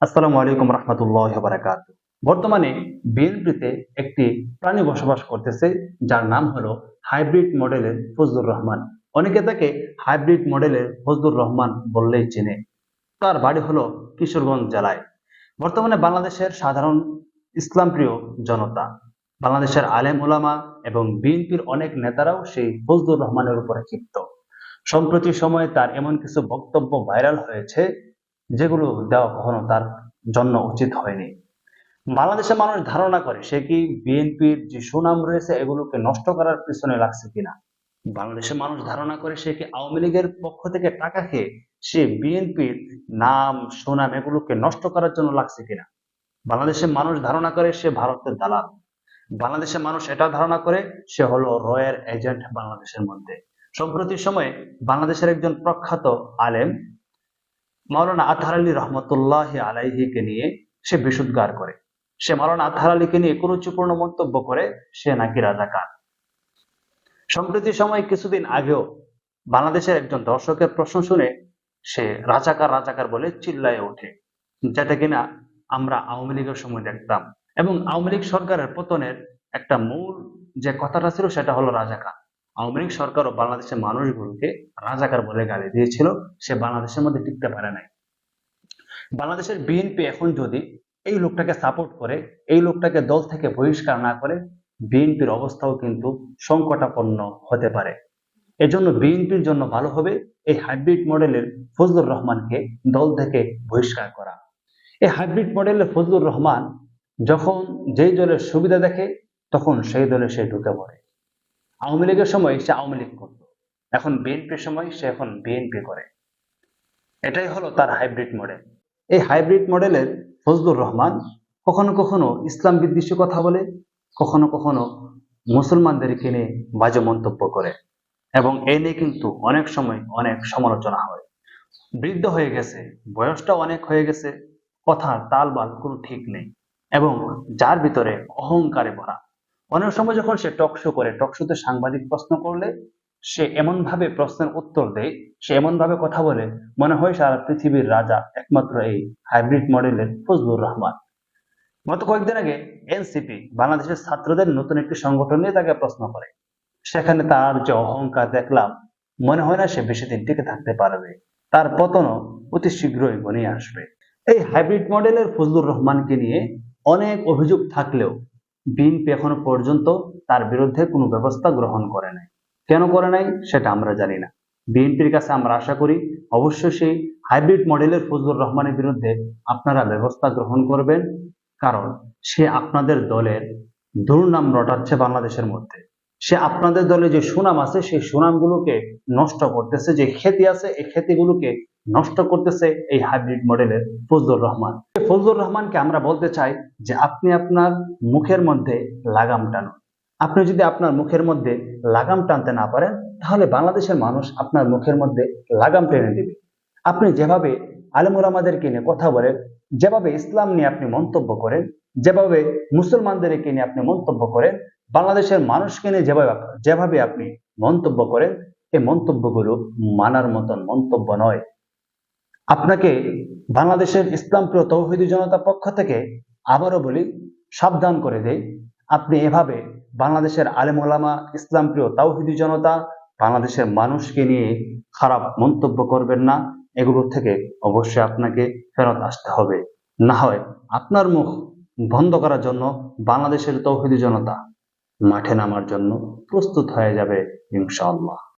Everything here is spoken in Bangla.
আসসালামু আলাইকুম রহমতুল্লাহ বারাকাতুহু। বর্তমানে বিএনপিতে একটি প্রাণী বসবাস করতেছে যার নাম হলো হাইব্রিড মডেলের ফজলুর রহমান। অনেকে তাকে হাইব্রিড মডেলের ফজলুর রহমান বললেই চেনে। তার বাড়ি হলো কিশোরগঞ্জ জেলায়। বর্তমানে বাংলাদেশের সাধারণ ইসলামপ্রিয় জনতা, বাংলাদেশের আলেম ওলামা এবং বিএনপির অনেক নেতারাও সেই ফজলুর রহমানের উপরে ক্ষিপ্ত। সম্প্রতি সময়ে তার এমন কিছু বক্তব্য ভাইরাল হয়েছে যেগুলো দেওয়া কখনো তার জন্য উচিত হয়নি। বাংলাদেশের মানুষ ধারণা করে সে কি বিএনপির যে সুনাম রয়েছে এগুলোকে নষ্ট করার পিছনে লাগছে কিনা। বাংলাদেশের মানুষ ধারণা করে সে কি আওয়ামী লীগের পক্ষ থেকে টাকা খেয়ে সে বিএনপির নাম সুনাম এগুলোকে নষ্ট করার জন্য লাগছে কিনা। বাংলাদেশের মানুষ ধারণা করে সে ভারতের দালাল। বাংলাদেশের মানুষ এটা ধারণা করে সে হলো রয়ের এজেন্ট বাংলাদেশের মধ্যে। সম্প্রতি সময়ে বাংলাদেশের একজন প্রখ্যাত আলেম মাওলানা আতহার আলী রহমতুল্লাহ আলাইহিকে নিয়ে সে বিশুদ্ধার করে। সে মাওলানা আতহার আলীকে নিয়ে কুরুচিপূর্ণ মন্তব্য করে সে নাকি রাজাকার। সম্প্রতি সময় কিছুদিন আগেও বাংলাদেশের একজন দর্শকের প্রশ্ন শুনে সে রাজাকার রাজাকার বলে চিল্লায়ে ওঠে, যেটা কিনা আমরা আওয়ামী লীগের সময় দেখতাম। এবং আওয়ামী লীগ সরকারের পতনের একটা মূল যে কথাটা ছিল সেটা হলো রাজাকার। আওয়ামী লীগ সরকারও বাংলাদেশের মানুষগুলোকে রাজাকার বলে গালি দিয়েছিল, সে বাংলাদেশের মধ্যে টিকতে পারে নাই। বাংলাদেশের বিএনপি এখন যদি এই লোকটাকে সাপোর্ট করে, এই লোকটাকে দল থেকে বহিষ্কার না করে, বিএনপির অবস্থাও কিন্তু সংকটাপন্ন হতে পারে। এজন্য বিএনপির জন্য ভালো হবে এই হাইব্রিড মডেলের ফজলুর রহমানকে দল থেকে বহিষ্কার করা। এই হাইব্রিড মডেলের ফজলুর রহমান যখন যেই দলের সুবিধা দেখে তখন সেই দলে সে ঢুকে পড়ে। আওয়ামী লীগের সময় সে আওয়ামী লীগ করত, এখন বিএনপির সময় সে এখন বিএনপি করে। এটাই হলো তার হাইব্রিড মডেল। এই হাইব্রিড মডেলের ফজলুর রহমান কখনো কখনো ইসলাম বিদ্বেষী কথা বলে, কখনো কখনো মুসলমানদেরকে নিয়ে বাজে মন্তব্য করে, এবং এই নিয়ে কিন্তু অনেক সময় অনেক সমালোচনা হয়। বৃদ্ধ হয়ে গেছে, বয়সটা অনেক হয়ে গেছে, কথার তালবাল কোনো ঠিক নেই, এবং যার ভিতরে অহংকারে ভরা। অনেক সময় যখন সে টকশো করে, টকশোতে সাংবাদিক প্রশ্ন করলে সে এমন ভাবে প্রশ্নের উত্তর দেয়, সে এমন ভাবে কথা বলে মনে হয় সারা পৃথিবীর রাজা একমাত্র এই হাইব্রিড মডেলের ফজলুর রহমান। গত কয়েকদিন আগে এনসিপি বাংলাদেশের ছাত্রদের নতুন একটি সংগঠন নিয়ে তাকে প্রশ্ন করে, সেখানে তার যে অহংকার দেখলাম, মনে হয় না সে বেশি দিন টিকে থাকতে পারবে, তার পতনও অতি শীঘ্রই ঘনিয়ে আসবে। এই হাইব্রিড মডেলের ফজলুর রহমানকে নিয়ে অনেক অভিযোগ থাকলেও বিএনপি এখনো পর্যন্ত তার বিরুদ্ধে কোনো ব্যবস্থা গ্রহণ করে নাই। কেন করে নাই সেটা আমরা জানি না। বিএনপির কাছে আমরা আশা করি অবশ্যই সেই হাইব্রিড মডেলের ফজলুর রহমানের বিরুদ্ধে আপনারা ব্যবস্থা গ্রহণ করবেন, কারণ সে আপনাদের দলের দুর্নাম রটাচ্ছে বাংলাদেশের মধ্যে। সে আপনাদের দলে যে সুনাম আছে সেই সুনামগুলোকে নষ্ট করতেছে, যে খ্যাতি আছে এই খ্যাতিগুলোকে নষ্ট করতেছে এই হাইব্রিড মডেলের ফজলুর রহমান। ফজলুর রহমানকে আমরা বলতে চাই যে আপনি আপনার মুখের মধ্যে লাগাম টানুন। আপনি যদি আপনার মুখের মধ্যে লাগাম টানতে না পারেন তাহলে বাংলাদেশের মানুষ আপনার মুখের মধ্যে লাগাম টেনে দিবে। আপনি যেভাবে আলেম ওলামাদেরকে নিয়ে কথা বলেন, যেভাবে ইসলাম নিয়ে আপনি মন্তব্য করেন, যেভাবে মুসলমানদেরকে নিয়ে আপনি মন্তব্য করেন, বাংলাদেশের মানুষকে নিয়ে যেভাবে আপনি মন্তব্য করেন, এই মন্তব্যগুলো মানার মতন মন্তব্য নয়। আপনাকে বাংলাদেশের ইসলামপ্রিয় তৌহিদি জনতা পক্ষ থেকে আবারও বলি, সাবধান করে দেই, আপনি এভাবে বাংলাদেশের আলেম ওলামা, ইসলামপ্রিয় তাওহিদি জনতা, বাংলাদেশের মানুষকে নিয়ে খারাপ মন্তব্য করবেন না। এগুলো থেকে অবশ্যই আপনাকে ফেরত আসতে হবে, না হয় আপনার মুখ বন্ধ করার জন্য বাংলাদেশের তৌহিদি জনতা মাঠে নামার জন্য প্রস্তুত হয়ে যাবে ইনশাআল্লাহ।